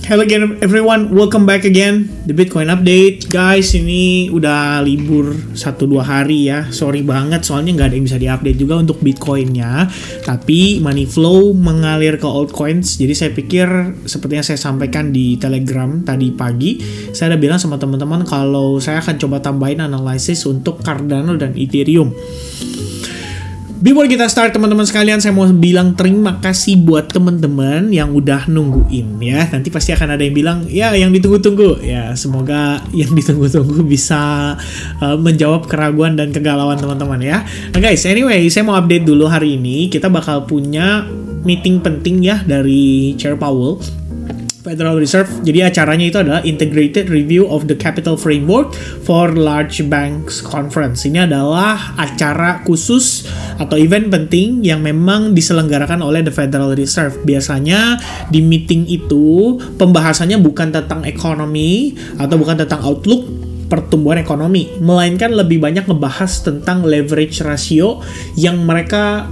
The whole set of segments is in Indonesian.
Hello again everyone, welcome back again the Bitcoin update. Guys, ini udah libur 1-2 hari ya. Sorry banget soalnya nggak ada yang bisa diupdate juga untuk Bitcoinnya. Tapi money flow mengalir ke altcoins. Jadi saya pikir seperti yang saya sampaikan di Telegram tadi pagi, saya udah bilang sama teman-teman kalau saya akan coba tambahin analisis untuk Cardano dan Ethereum. Before kita start teman-teman sekalian, saya mau bilang terima kasih buat teman-teman yang udah nungguin ya. Nanti pasti akan ada yang bilang, ya yang ditunggu-tunggu. Ya semoga yang ditunggu-tunggu bisa menjawab keraguan dan kegalauan teman-teman ya. Nah guys, anyway, saya mau update dulu hari ini. Kita bakal punya meeting penting ya dari Chair Powell, Federal Reserve. Jadi acaranya itu adalah Integrated Review of the Capital Framework for Large Banks Conference. Ini adalah acara khusus atau event penting yang memang diselenggarakan oleh the Federal Reserve. Biasanya di meeting itu pembahasannya bukan tentang ekonomi atau bukan tentang outlook pertumbuhan ekonomi, melainkan lebih banyak ngebahas tentang leverage ratio yang mereka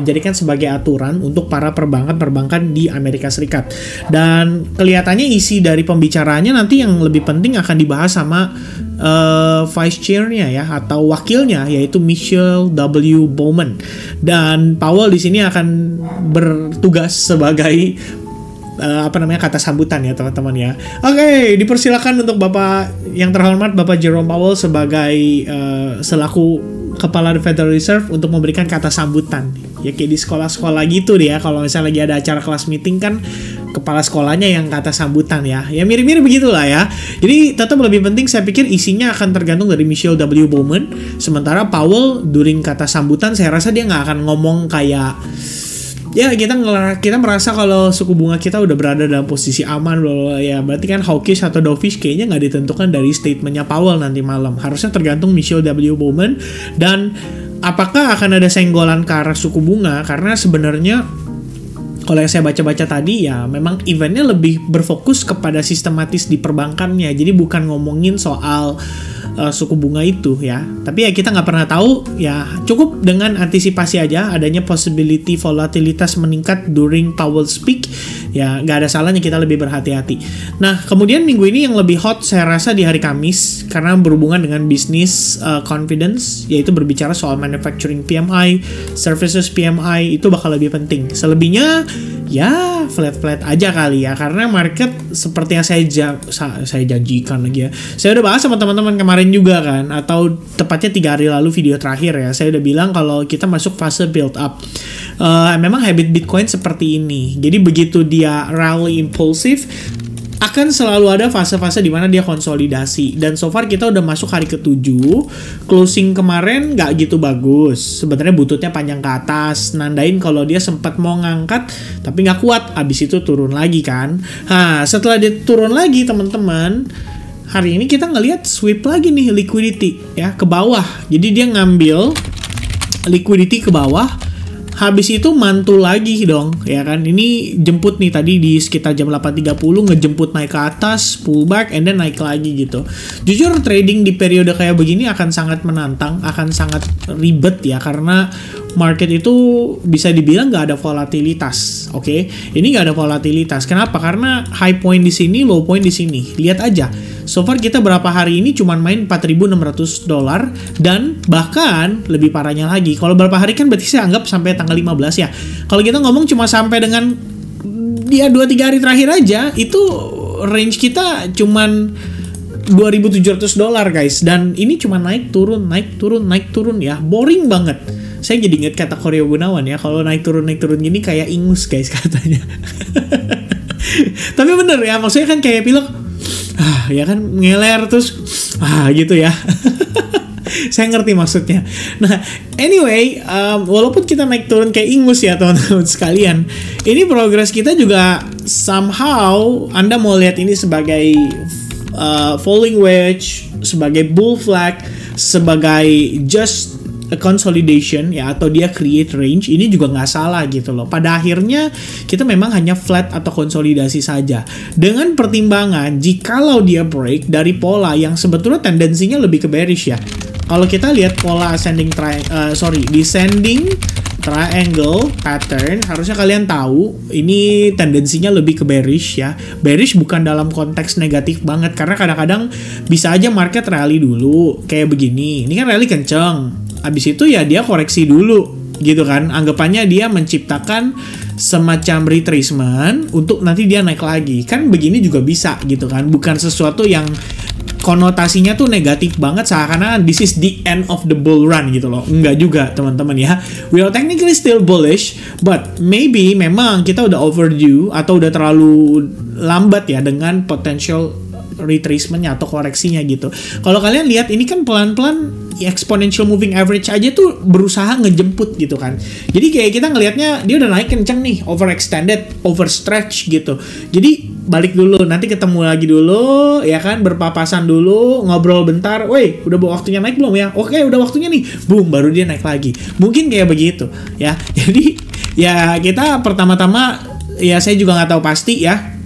jadikan sebagai aturan untuk para perbankan di Amerika Serikat. Dan kelihatannya isi dari pembicaraannya nanti yang lebih penting akan dibahas sama vice chairnya ya, atau wakilnya, yaitu Michelle W. Bowman. Dan Powell di sini akan bertugas sebagai kata sambutan ya teman-teman ya. Oke, dipersilakan untuk Bapak yang terhormat Bapak Jerome Powell sebagai selaku Kepala Federal Reserve untuk memberikan kata sambutan. Ya kayak di sekolah-sekolah gitu deh ya. Kalau misalnya lagi ada acara kelas meeting kan kepala sekolahnya yang kata sambutan ya. Ya mirip-mirip begitulah ya. Jadi tetap lebih penting saya pikir isinya akan tergantung dari Michelle W. Bowman. Sementara Powell during kata sambutan saya rasa dia nggak akan ngomong kayak ya kita merasa kalau suku bunga kita udah berada dalam posisi aman loh ya, berarti kan hawkish atau dovish kayaknya nggak ditentukan dari statementnya Powell nanti malam. Harusnya tergantung Michelle W. Bowman dan apakah akan ada senggolan ke arah suku bunga, karena sebenarnya kalau yang saya baca-baca tadi ya memang eventnya lebih berfokus kepada sistematis di perbankannya, jadi bukan ngomongin soal suku bunga itu ya. Tapi ya kita nggak pernah tahu ya, cukup dengan antisipasi aja adanya possibility volatilitas meningkat during Powell speak ya, nggak ada salahnya kita lebih berhati-hati. Nah kemudian minggu ini yang lebih hot saya rasa di hari Kamis karena berhubungan dengan business confidence, yaitu berbicara soal manufacturing PMI, services PMI, itu bakal lebih penting. Selebihnya ya flat-flat aja kali ya, karena market seperti yang saya janjikan lagi ya, saya udah bahas sama teman-teman kemarin juga kan, atau tepatnya 3 hari lalu video terakhir ya, saya udah bilang kalau kita masuk fase build up. Memang habit Bitcoin seperti ini, jadi begitu dia rally impulsif akan selalu ada fase-fase di mana dia konsolidasi. Dan so far kita udah masuk hari ke-7. Closing kemarin nggak gitu bagus. Sebenarnya bututnya panjang ke atas, nandain kalau dia sempat mau ngangkat tapi nggak kuat. Abis itu turun lagi kan. Nah, setelah dia turun lagi teman-teman, hari ini kita ngelihat sweep lagi nih liquidity ya ke bawah. Jadi dia ngambil liquidity ke bawah. Habis itu mantul lagi dong, ya kan? Ini jemput nih tadi di sekitar jam 8.30 ngejemput naik ke atas, pullback, and then naik lagi gitu. Jujur trading di periode kayak begini akan sangat menantang, akan sangat ribet ya, karena market itu bisa dibilang nggak ada volatilitas, oke? Ini nggak ada volatilitas. Kenapa? Karena high point di sini, low point di sini. Lihat aja. So far kita berapa hari ini cuman main $4.600 dan bahkan lebih parahnya lagi. Kalau berapa hari kan berarti saya anggap sampai tanggal 15 ya. Kalau kita ngomong cuma sampai dengan dia 2-3 hari terakhir aja, itu range kita cuman $2.700 guys. Dan ini cuma naik turun, naik turun, naik turun ya. Boring banget. Saya jadi inget kata Koryo Gunawan ya, kalau naik turun gini kayak ingus guys katanya. Tapi bener ya, maksudnya kan kayak pilek ya kan, ngeler terus gitu ya. Saya ngerti maksudnya. Nah anyway, walaupun kita naik turun kayak ingus ya teman-teman sekalian, ini progres kita juga somehow Anda mau lihat ini sebagai falling wedge, sebagai bull flag, sebagai just a consolidation ya, atau dia create range, ini juga nggak salah gitu loh. Pada akhirnya kita memang hanya flat atau konsolidasi saja, dengan pertimbangan jikalau dia break dari pola yang sebetulnya tendensinya lebih ke bearish ya. Kalau kita lihat pola descending triangle pattern, harusnya kalian tahu ini tendensinya lebih ke bearish ya. Bearish bukan dalam konteks negatif banget, karena kadang-kadang bisa aja market rally dulu kayak begini. Ini kan rally kenceng, abis itu ya dia koreksi dulu gitu kan, anggapannya dia menciptakan semacam retracement untuk nanti dia naik lagi. Kan begini juga bisa gitu kan, bukan sesuatu yang konotasinya tuh negatif banget seakan-akan this is the end of the bull run gitu loh. Enggak juga teman-teman ya. We are technically still bullish, but maybe memang kita udah overdue atau udah terlalu lambat ya dengan potential retracementnya atau koreksinya gitu. Kalau kalian lihat ini kan pelan-pelan exponential moving average aja tuh berusaha ngejemput gitu kan. Jadi kayak kita ngelihatnya dia udah naik kenceng nih, overextended, overstretch gitu. Jadi balik dulu, nanti ketemu lagi dulu ya kan, berpapasan dulu, ngobrol bentar. Woi, udah waktunya naik belum ya? Oke, udah waktunya nih. Boom, baru dia naik lagi. Mungkin kayak begitu ya. Jadi ya kita pertama-tama ya saya juga nggak tahu pasti ya.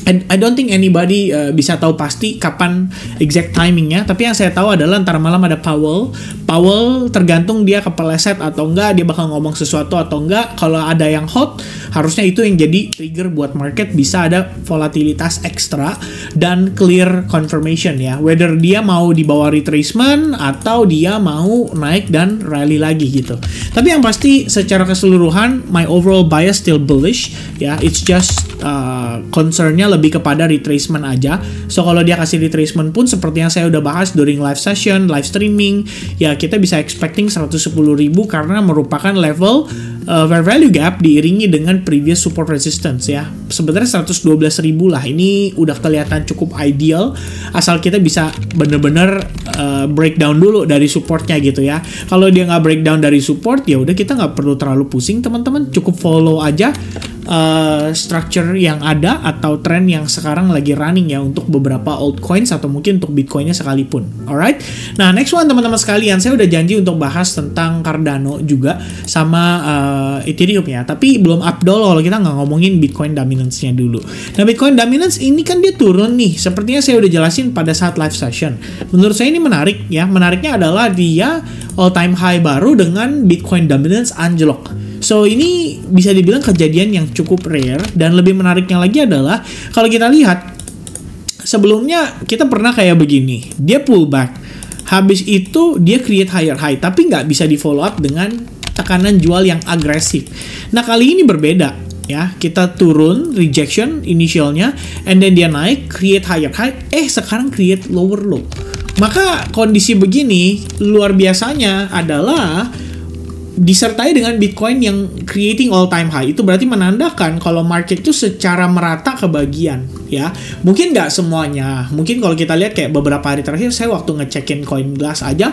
I don't think anybody bisa tahu pasti kapan exact timingnya. Tapi yang saya tahu adalah ntar malam ada Powell. Powell tergantung dia kepeleset atau enggak, dia bakal ngomong sesuatu atau enggak. Kalau ada yang hot, harusnya itu yang jadi trigger buat market bisa ada volatilitas ekstra dan clear confirmation ya. Whether dia mau di bawah retracement atau dia mau naik dan rally lagi gitu. Tapi yang pasti secara keseluruhan my overall bias still bullish ya. It's just concernnya lebih kepada retracement aja. So kalau dia kasih retracement pun seperti yang saya udah bahas during live session, live streaming, ya kita bisa expecting 110.000 karena merupakan level fair value gap diiringi dengan previous support resistance ya. Sebenarnya 112.000 lah. Ini udah kelihatan cukup ideal asal kita bisa bener-bener breakdown dulu dari supportnya gitu ya. Kalau dia nggak breakdown dari support, ya udah kita nggak perlu terlalu pusing teman-teman. Cukup follow aja structure yang ada atau trend yang sekarang lagi running ya untuk beberapa altcoins atau mungkin untuk Bitcoinnya sekalipun. Alright. Nah, next one teman-teman sekalian, saya udah janji untuk bahas tentang Cardano juga sama Ethereum ya. Tapi belum update kalau kita nggak ngomongin Bitcoin dominance-nya dulu. Nah, Bitcoin dominance ini kan dia turun nih. Sepertinya saya udah jelasin pada saat live session. Menurut saya ini menarik ya. Menariknya adalah dia all time high baru dengan Bitcoin dominance anjlok. So ini bisa dibilang kejadian yang cukup rare, dan lebih menariknya lagi adalah kalau kita lihat sebelumnya kita pernah kayak begini, dia pullback, habis itu dia create higher high tapi nggak bisa di follow up dengan tekanan jual yang agresif. Nah kali ini berbeda ya, kita turun rejection initialnya, and then dia naik create higher high, sekarang create lower low. Maka kondisi begini luar biasanya adalah disertai dengan Bitcoin yang creating all time high. Itu berarti menandakan kalau market itu secara merata kebagian ya. Mungkin nggak semuanya. Mungkin kalau kita lihat kayak beberapa hari terakhir, saya waktu ngecekin CoinGlass aja,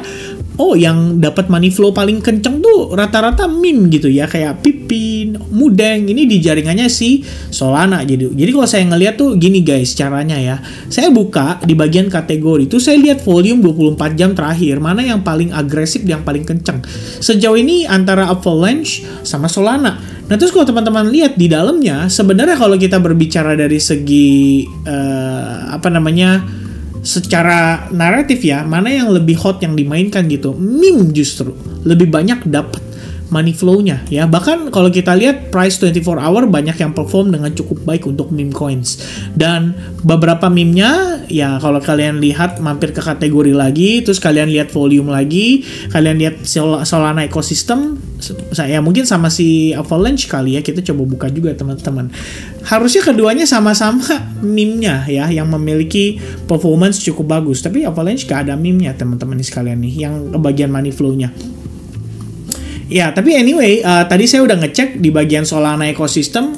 yang dapat money flow paling kenceng tuh rata-rata meme gitu ya, kayak Pipin, Mudeng, ini di jaringannya si Solana. Jadi kalau saya ngeliat tuh gini guys caranya ya. Saya buka di bagian kategori itu, saya lihat volume 24 jam terakhir, mana yang paling agresif, yang paling kenceng. Sejauh ini antara Avalanche sama Solana. Nah terus kalau teman-teman lihat di dalamnya, sebenarnya kalau kita berbicara dari segi secara naratif ya, mana yang lebih hot yang dimainkan gitu, meme justru lebih banyak dapat money flow-nya ya. Bahkan kalau kita lihat price 24 hour banyak yang perform dengan cukup baik untuk meme coins. Dan beberapa meme-nya ya kalau kalian lihat mampir ke kategori lagi, terus kalian lihat volume lagi, kalian lihat Solana ecosystem, saya mungkin sama si Avalanche kali ya, kita coba buka juga teman-teman. Harusnya keduanya sama-sama meme-nya ya yang memiliki performance cukup bagus, tapi Avalanche gak ada meme-nya teman-teman sekalian nih yang kebagian money flow-nya. Ya, tapi anyway, tadi saya udah ngecek di bagian Solana ecosystem,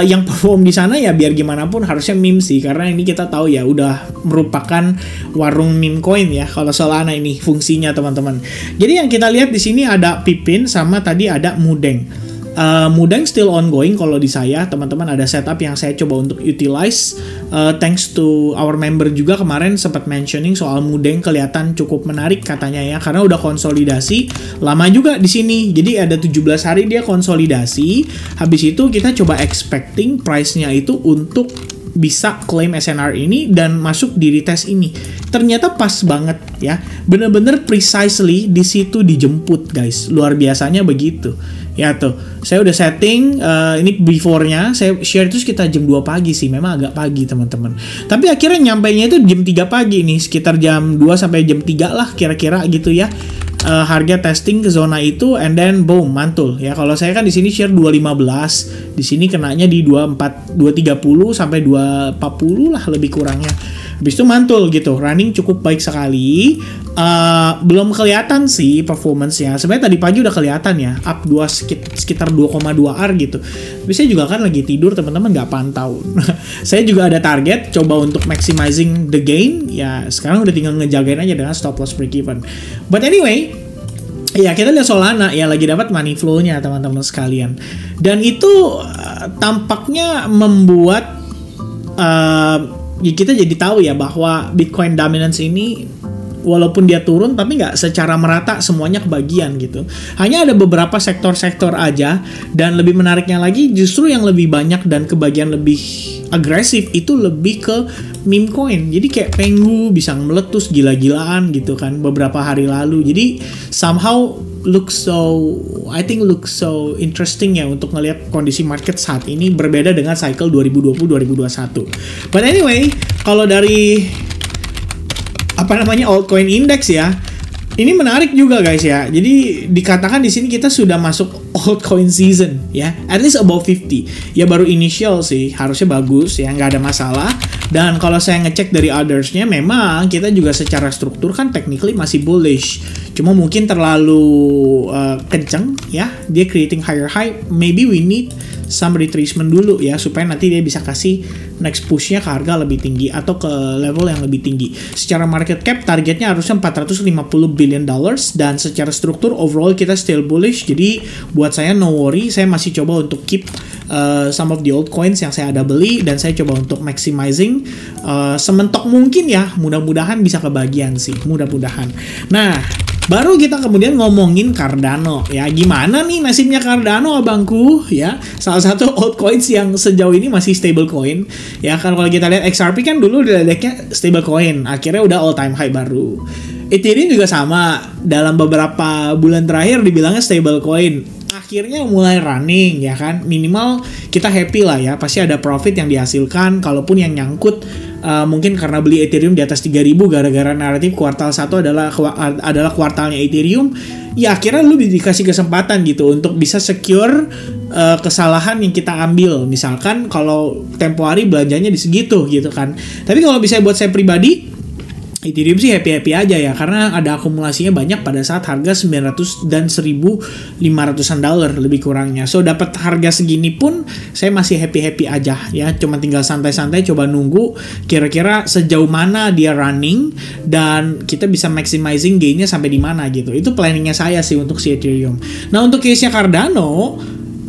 yang perform di sana ya biar gimana pun harusnya meme sih, karena ini kita tahu ya udah merupakan warung meme coin ya kalau Solana ini fungsinya teman-teman. Jadi yang kita lihat di sini ada Pipin sama tadi ada Mudeng. Mudeng still ongoing kalau di saya teman-teman, ada setup yang saya coba untuk utilize. Thanks to our member juga kemarin sempat mentioning soal Mudeng, kelihatan cukup menarik katanya ya, karena udah konsolidasi lama juga di sini. Jadi ada 17 hari dia konsolidasi. Habis itu kita coba expecting price-nya itu untuk bisa claim SNR ini dan masuk di retest ini. Ternyata pas banget ya. Bener-bener precisely di situ dijemput guys. Luar biasanya begitu. Ya tuh, saya udah setting ini before-nya, saya share itu sekitar jam 2 pagi sih, memang agak pagi teman-teman. Tapi akhirnya nyampainya itu jam 3 pagi nih, sekitar jam 2 sampai jam 3 lah kira-kira gitu ya. Harga testing ke zona itu and then boom mantul ya. Kalau saya kan di sini share 215, di sini kenanya di 230 sampai 240 lah lebih kurangnya. Habis itu mantul gitu, running cukup baik sekali. Belum kelihatan sih performance-nya. Sebenarnya tadi pagi udah kelihatan ya, up sekitar 2,2R gitu. Tapi saya juga kan lagi tidur, teman-teman nggak pantau. Saya juga ada target, coba untuk maximizing the gain. Ya sekarang udah tinggal ngejagain aja dengan stop loss break even. But anyway, ya kita lihat Solana ya lagi dapat money flow-nya teman-teman sekalian. Dan itu tampaknya membuat ya kita jadi tahu ya bahwa Bitcoin dominance ini walaupun dia turun tapi nggak secara merata semuanya kebagian gitu. Hanya ada beberapa sektor-sektor aja, dan lebih menariknya lagi justru yang lebih banyak dan kebagian lebih agresif itu lebih ke meme coin. Jadi kayak Pengu bisa meletus gila-gilaan gitu kan beberapa hari lalu. Jadi somehow look so interesting ya untuk ngelihat kondisi market saat ini berbeda dengan cycle 2020-2021. But anyway, kalau dari altcoin index ya, ini menarik juga guys ya. Jadi dikatakan di sini kita sudah masuk altcoin season ya, at least above 50. Ya baru initial sih, harusnya bagus ya, nggak ada masalah. Dan kalau saya ngecek dari othersnya, memang kita juga secara struktur kan technically masih bullish. Cuma mungkin terlalu kenceng ya, dia creating higher high. Maybe we need some retracement dulu ya, supaya nanti dia bisa kasih next pushnya ke harga lebih tinggi atau ke level yang lebih tinggi. Secara market cap targetnya harusnya 450 billion dollars, dan secara struktur overall kita still bullish. Jadi buat saya no worry, saya masih coba untuk keep some of the old coins yang saya ada beli, dan saya coba untuk maximizing sementok mungkin ya. Mudah-mudahan bisa kebagian sih, mudah-mudahan. Nah, baru kita kemudian ngomongin Cardano ya. Gimana nih nasibnya Cardano abangku ya? Salah satu altcoins yang sejauh ini masih stable coin ya. Kan kalau kita lihat XRP kan dulu diledeknya stable coin, akhirnya udah all time high baru. Ethereum juga sama, dalam beberapa bulan terakhir dibilangnya stable coin, akhirnya mulai running ya kan. Minimal kita happy lah ya, pasti ada profit yang dihasilkan. Kalaupun yang nyangkut mungkin karena beli Ethereum di atas 3.000 gara-gara naratif kuartal 1 adalah kuartalnya Ethereum, ya akhirnya lu dikasih kesempatan gitu untuk bisa secure kesalahan yang kita ambil. Misalkan kalau tempo hari belanjanya di segitu gitu kan. Tapi kalau bisa buat saya pribadi, Ethereum sih happy-happy aja ya, karena ada akumulasinya banyak pada saat harga 900 dan 1.500-an dolar lebih kurangnya. So dapat harga segini pun saya masih happy-happy aja ya, cuma tinggal santai-santai coba nunggu kira-kira sejauh mana dia running dan kita bisa maximizing gainnya sampai di mana gitu. Itu planningnya saya sih untuk si Ethereum. Nah, untuk case-nya Cardano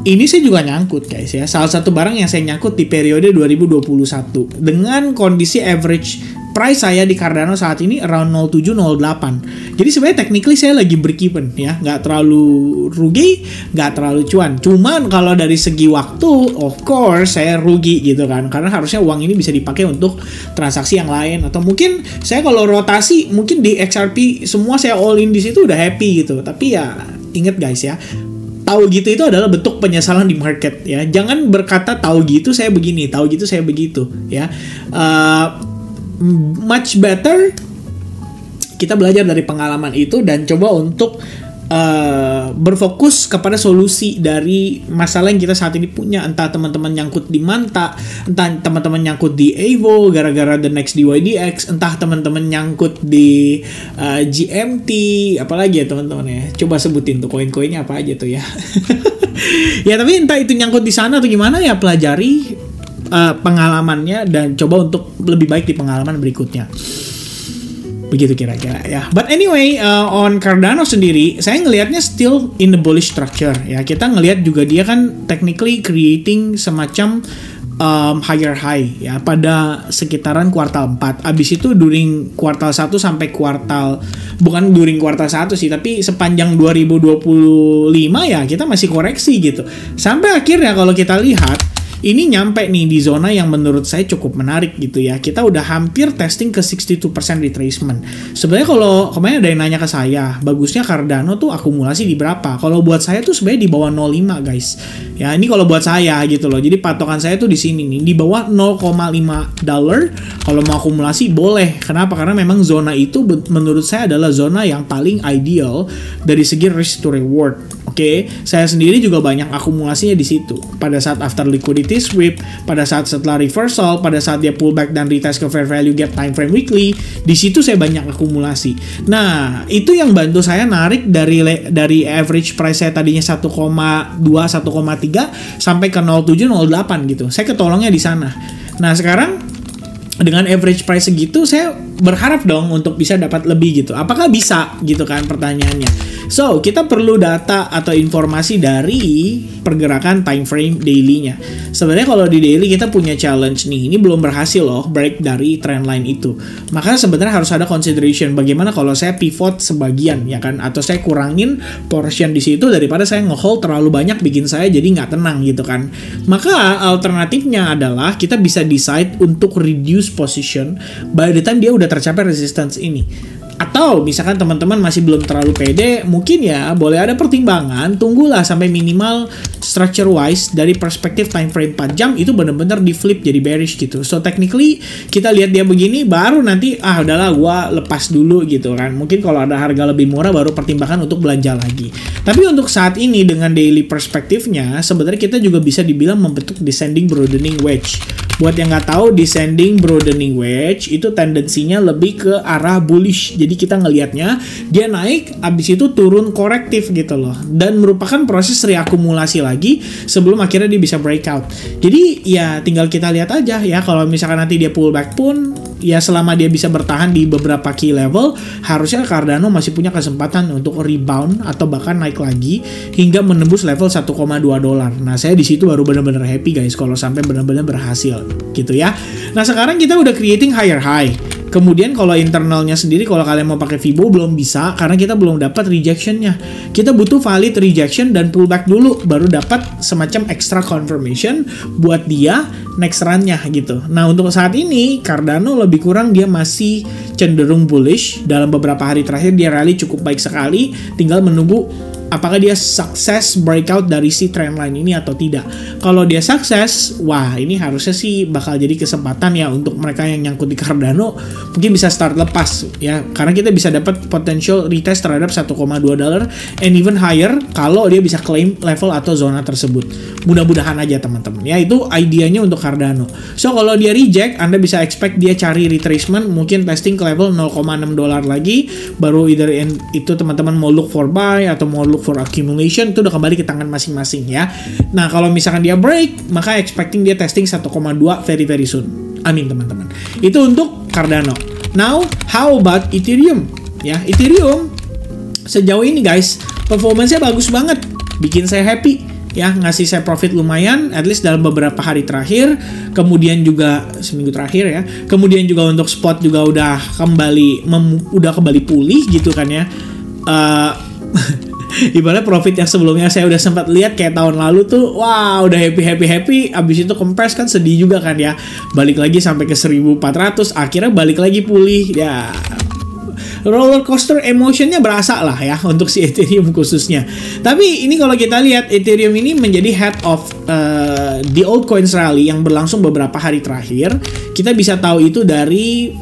ini saya juga nyangkut guys ya. Salah satu barang yang saya nyangkut di periode 2021 dengan kondisi average price saya di Cardano saat ini around 0708. Jadi sebenarnya technically saya lagi break even ya, nggak terlalu rugi, nggak terlalu cuan. Cuman kalau dari segi waktu, of course saya rugi gitu kan, karena harusnya uang ini bisa dipakai untuk transaksi yang lain, atau mungkin saya kalau rotasi mungkin di XRP semua saya all in di situ udah happy gitu. Tapi ya inget guys ya, tahu gitu itu adalah bentuk penyesalan di market ya. Jangan berkata tahu gitu saya begini, tahu gitu saya begitu ya. Much better kita belajar dari pengalaman itu dan coba untuk berfokus kepada solusi dari masalah yang kita saat ini punya. Entah teman-teman nyangkut di Manta, entah teman-teman nyangkut di Evo gara-gara the next DYDX, entah teman-teman nyangkut di GMT, apalagi ya teman-teman ya. Coba sebutin tuh koin-koinnya apa aja tuh ya. Ya tapi entah itu nyangkut di sana atau gimana ya, pelajari pengalamannya dan coba untuk lebih baik di pengalaman berikutnya. Begitu kira-kira ya. But anyway, on Cardano sendiri, saya ngelihatnya still in the bullish structure ya. Kita ngelihat juga dia kan technically creating semacam higher high ya pada sekitaran kuartal 4. Abis itu during kuartal 1 sampai bukan during kuartal 1 sih, tapi sepanjang 2025 ya kita masih koreksi gitu. Sampai akhirnya kalau kita lihat ini nyampe nih di zona yang menurut saya cukup menarik gitu ya. Kita udah hampir testing ke 62% retracement. Sebenarnya kalau kemarin ada yang nanya ke saya, bagusnya Cardano tuh akumulasi di berapa? Kalau buat saya tuh sebenarnya di bawah 0,5 guys. Ya ini kalau buat saya gitu loh. Jadi patokan saya tuh di sini nih, di bawah $0,5. Kalau mau akumulasi boleh. Kenapa? Karena memang zona itu menurut saya adalah zona yang paling ideal dari segi risk to reward. Oke, saya sendiri juga banyak akumulasinya di situ. Pada saat after liquidity sweep, pada saat setelah reversal, pada saat dia pullback dan retest ke fair value gap time frame weekly, di situ saya banyak akumulasi. Nah, itu yang bantu saya narik dari average price saya tadinya 1,2, 1,3 sampai ke 0,7, 0,8 gitu. Saya ketolongnya di sana. Nah, sekarang dengan average price segitu saya berharap dong untuk bisa dapat lebih gitu. Apakah bisa gitu kan pertanyaannya. So, kita perlu data atau informasi dari pergerakan time frame daily-nya. Sebenarnya kalau di daily kita punya challenge nih. Ini belum berhasil loh break dari trend line itu. Makanya sebenarnya harus ada consideration bagaimana kalau saya pivot sebagian ya kan, atau saya kurangin portion di situ daripada saya nge-hold terlalu banyak bikin saya jadi nggak tenang gitu kan. Maka alternatifnya adalah kita bisa decide untuk reduce position by the time dia udah tercapai resistance ini. Atau misalkan teman-teman masih belum terlalu pede, mungkin ya boleh ada pertimbangan, tunggulah sampai minimal structure wise dari perspektif time frame 4 jam itu benar-benar di flip jadi bearish gitu. So technically kita lihat dia begini baru nanti udahlah gua lepas dulu gitu kan. Mungkin kalau ada harga lebih murah baru pertimbangkan untuk belanja lagi. Tapi untuk saat ini dengan daily perspektifnya sebenarnya kita juga bisa dibilang membentuk descending broadening wedge. Buat yang nggak tahu, descending broadening wedge itu tendensinya lebih ke arah bullish. Jadi kita ngelihatnya dia naik, abis itu turun korektif gitu loh. Dan merupakan proses reakumulasi lagi sebelum akhirnya dia bisa breakout. Jadi ya tinggal kita lihat aja ya. Kalau misalkan nanti dia pullback pun, ya selama dia bisa bertahan di beberapa key level, harusnya Cardano masih punya kesempatan untuk rebound atau bahkan naik lagi hingga menembus level $1,2. Nah saya di situ baru benar-benar happy guys kalau sampai benar-benar berhasil gitu ya. Nah sekarang kita udah creating higher high. Kemudian kalau internalnya sendiri, kalau kalian mau pakai Fibo belum bisa karena kita belum dapat rejectionnya. Kita butuh valid rejection dan pullback dulu baru dapat semacam extra confirmation buat dia next run-nya gitu. Nah untuk saat ini Cardano lebih kurang dia masih cenderung bullish. Dalam beberapa hari terakhir dia rally cukup baik sekali. Tinggal menunggu apakah dia sukses breakout dari si trendline ini atau tidak. Kalau dia sukses, wah ini harusnya sih bakal jadi kesempatan ya untuk mereka yang nyangkut di Cardano mungkin bisa start lepas ya, karena kita bisa dapat potential retest terhadap $1,2 and even higher kalau dia bisa claim level atau zona tersebut. Mudah-mudahan aja teman-teman ya, itu idenya untuk Cardano. So kalau dia reject, Anda bisa expect dia cari retracement, mungkin testing ke level $0,6 lagi, baru either itu teman-teman mau look for buy atau mau look for accumulation, itu udah kembali ke tangan masing-masing ya. Nah kalau misalkan dia break, maka expecting dia testing 1,2 very soon. Amin teman-teman. Itu untuk Cardano. Now how about Ethereum? Ya Ethereum sejauh ini guys performance-nya bagus banget, bikin saya happy ya, ngasih saya profit lumayan at least dalam beberapa hari terakhir, kemudian juga seminggu terakhir ya, kemudian juga untuk spot juga udah kembali pulih gitu kan ya. Ibaratnya profit yang sebelumnya saya udah sempat lihat kayak tahun lalu tuh, wah udah happy, abis itu compress kan sedih juga kan ya, balik lagi sampai ke 1400, akhirnya balik lagi pulih ya. Roller coaster emotionnya berasa lah ya untuk si Ethereum khususnya. Tapi ini kalau kita lihat Ethereum ini menjadi head of the altcoins rally yang berlangsung beberapa hari terakhir. Kita bisa tahu itu dari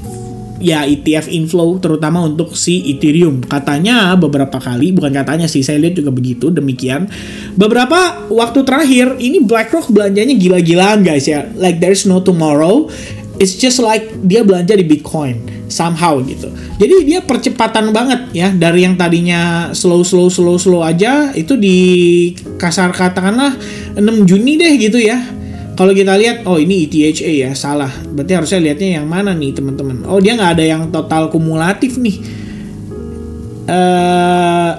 ya ETF inflow terutama untuk si Ethereum. Katanya beberapa kali, bukan katanya sih, saya lihat juga begitu demikian. Beberapa waktu terakhir ini BlackRock belanjanya gila-gilaan guys ya. Like there's no tomorrow. It's just like dia belanja di Bitcoin somehow gitu. Jadi dia percepatan banget ya, dari yang tadinya slow aja itu di kasar katakanlah 6 Juni deh gitu ya. Kalau kita lihat, oh ini ETHA ya, salah. Berarti harusnya lihatnya yang mana nih teman-teman? Oh dia nggak ada yang total kumulatif nih.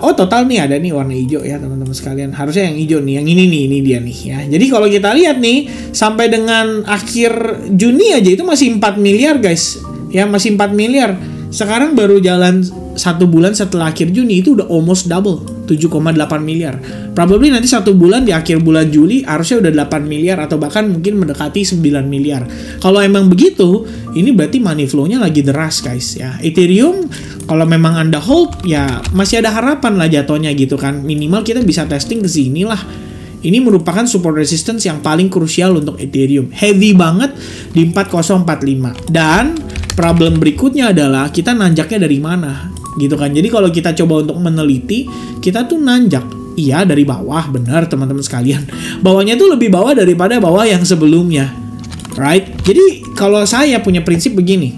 Oh total nih ada nih warna hijau ya teman-teman sekalian. Harusnya yang hijau nih, yang ini dia nih ya. Jadi kalau kita lihat nih sampai dengan akhir Juni aja itu masih 4 miliar guys. Ya masih 4 miliar. Sekarang baru jalan 1 bulan setelah akhir Juni itu udah almost double 7,8 miliar. Probably nanti satu bulan di akhir bulan Juli harusnya udah 8 miliar atau bahkan mungkin mendekati 9 miliar. Kalau emang begitu, ini berarti money flow-nya lagi deras guys ya. Ethereum kalau memang Anda hold ya masih ada harapan lah jatuhnya gitu kan. Minimal kita bisa testing ke sini lah. Ini merupakan support resistance yang paling krusial untuk Ethereum. Heavy banget di 4045. Dan problem berikutnya adalah kita nanjaknya dari mana gitu kan. Jadi kalau kita coba untuk meneliti, kita tuh nanjak. Iya dari bawah, benar teman-teman sekalian. Bawahnya tuh lebih bawah daripada bawah yang sebelumnya. Right? Jadi kalau saya punya prinsip begini.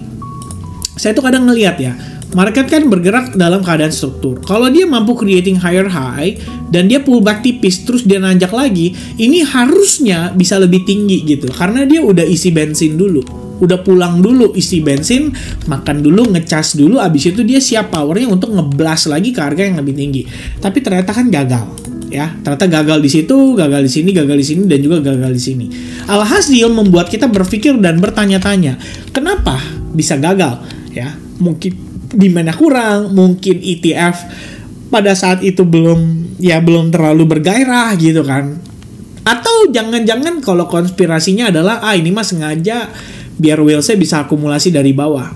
Saya tuh kadang ngelihat ya, market kan bergerak dalam keadaan struktur. Kalau dia mampu creating higher high dan dia pullback tipis terus dia nanjak lagi, ini harusnya bisa lebih tinggi gitu. Karena dia udah isi bensin dulu. Udah pulang dulu isi bensin, makan dulu, ngecas dulu, abis itu dia siap powernya untuk ngeblas lagi ke harga yang lebih tinggi. Tapi ternyata kan gagal. Ya, ternyata gagal di situ, gagal di sini, dan juga gagal di sini. Alhasil membuat kita berpikir dan bertanya-tanya, kenapa bisa gagal? Ya, mungkin demand kurang, mungkin ETF pada saat itu belum terlalu bergairah gitu kan. Atau jangan-jangan kalau konspirasinya adalah ini mah sengaja biar whales-nya bisa akumulasi dari bawah.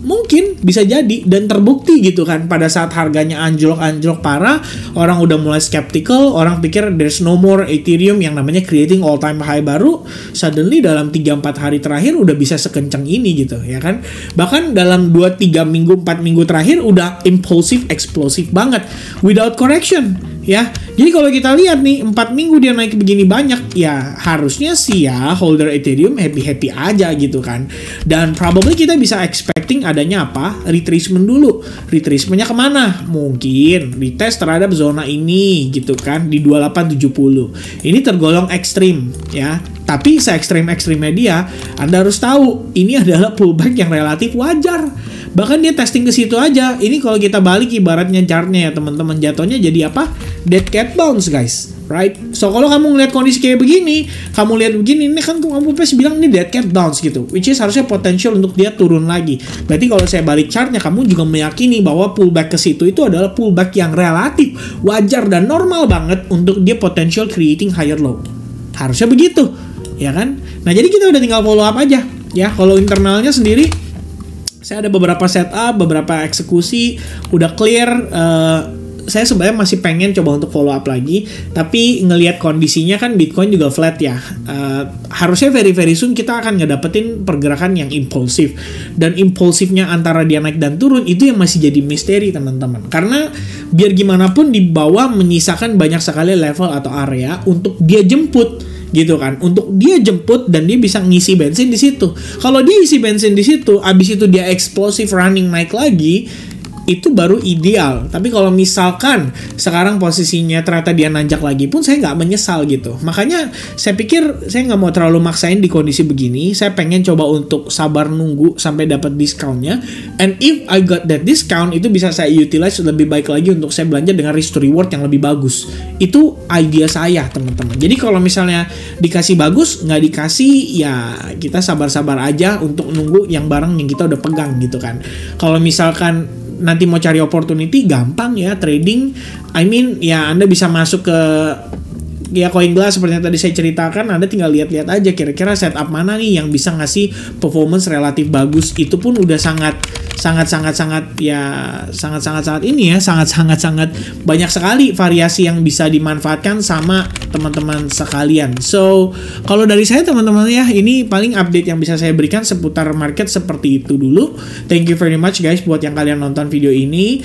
Mungkin bisa jadi dan terbukti gitu kan pada saat harganya anjlok parah, orang udah mulai skeptical, orang pikir there's no more Ethereum yang namanya creating all time high baru, suddenly dalam 3-4 hari terakhir udah bisa sekencang ini gitu ya kan. Bahkan dalam 2-3 minggu 4 minggu terakhir udah impulsif eksplosif banget without correction ya. Jadi kalau kita lihat nih 4 minggu dia naik begini banyak, ya harusnya sih ya holder Ethereum happy aja gitu kan. Dan probably kita bisa expecting adanya apa? Retracement dulu. Retracementnya kemana? Mungkin retest terhadap zona ini gitu kan di 2870. Ini tergolong ekstrim ya. Tapi se-ekstrim-ekstrimnya dia, Anda harus tahu ini adalah pullback yang relatif wajar. Bahkan dia testing ke situ aja. Ini kalau kita balik ibaratnya chartnya ya teman-teman, jatuhnya jadi apa? Dead cat bounce guys, right? So kalau kamu ngeliat kondisi kayak begini, kamu lihat begini, ini kan kamu pasti bilang ini dead cat bounce gitu, which is harusnya potensial untuk dia turun lagi. Berarti kalau saya balik chartnya, kamu juga meyakini bahwa pullback ke situ itu adalah pullback yang relatif wajar dan normal banget untuk dia potential creating higher low. Harusnya begitu, ya kan? Nah jadi kita udah tinggal follow up aja, ya. Kalau internalnya sendiri, saya ada beberapa setup, beberapa eksekusi, udah clear. Saya sebenarnya masih pengen coba untuk follow up lagi, tapi ngelihat kondisinya kan Bitcoin juga flat ya. Harusnya very soon kita akan ngedapetin pergerakan yang impulsif, dan impulsifnya antara dia naik dan turun itu yang masih jadi misteri teman-teman. Karena biar gimana pun di bawah menyisakan banyak sekali level atau area untuk dia jemput gitu kan, untuk dia jemput dan dia bisa ngisi bensin di situ. Kalau dia isi bensin di situ, abis itu dia explosive running naik lagi, itu baru ideal. Tapi kalau misalkan sekarang posisinya ternyata dia nanjak lagi pun, saya nggak menyesal gitu. Makanya saya pikir saya nggak mau terlalu maksain di kondisi begini. Saya pengen coba untuk sabar nunggu sampai dapat discountnya. And if I got that discount, itu bisa saya utilize lebih baik lagi untuk saya belanja dengan risk to reward yang lebih bagus. Itu idea saya teman-teman. Jadi kalau misalnya dikasih bagus, nggak dikasih ya kita sabar-sabar aja untuk nunggu yang barang yang kita udah pegang gitu kan. Kalau misalkan nanti mau cari opportunity, gampang ya trading. I mean ya Anda bisa masuk ke ya CoinGlass seperti yang tadi saya ceritakan. Anda tinggal lihat-lihat aja kira-kira setup mana nih yang bisa ngasih performance relatif bagus. Itu pun udah sangat banyak sekali variasi yang bisa dimanfaatkan sama teman-teman sekalian. So kalau dari saya teman-teman ya, ini paling update yang bisa saya berikan seputar market seperti itu dulu. Thank you very much guys buat yang kalian nonton video ini.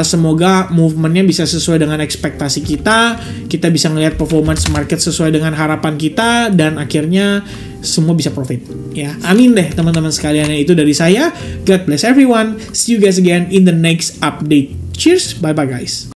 Semoga movementnya bisa sesuai dengan ekspektasi kita. Kita bisa ngelihat performance market sesuai dengan harapan kita, dan akhirnya semua bisa profit ya. Amin deh teman-teman sekalian. Itu dari saya. God bless everyone. See you guys again in the next update. Cheers. Bye bye guys.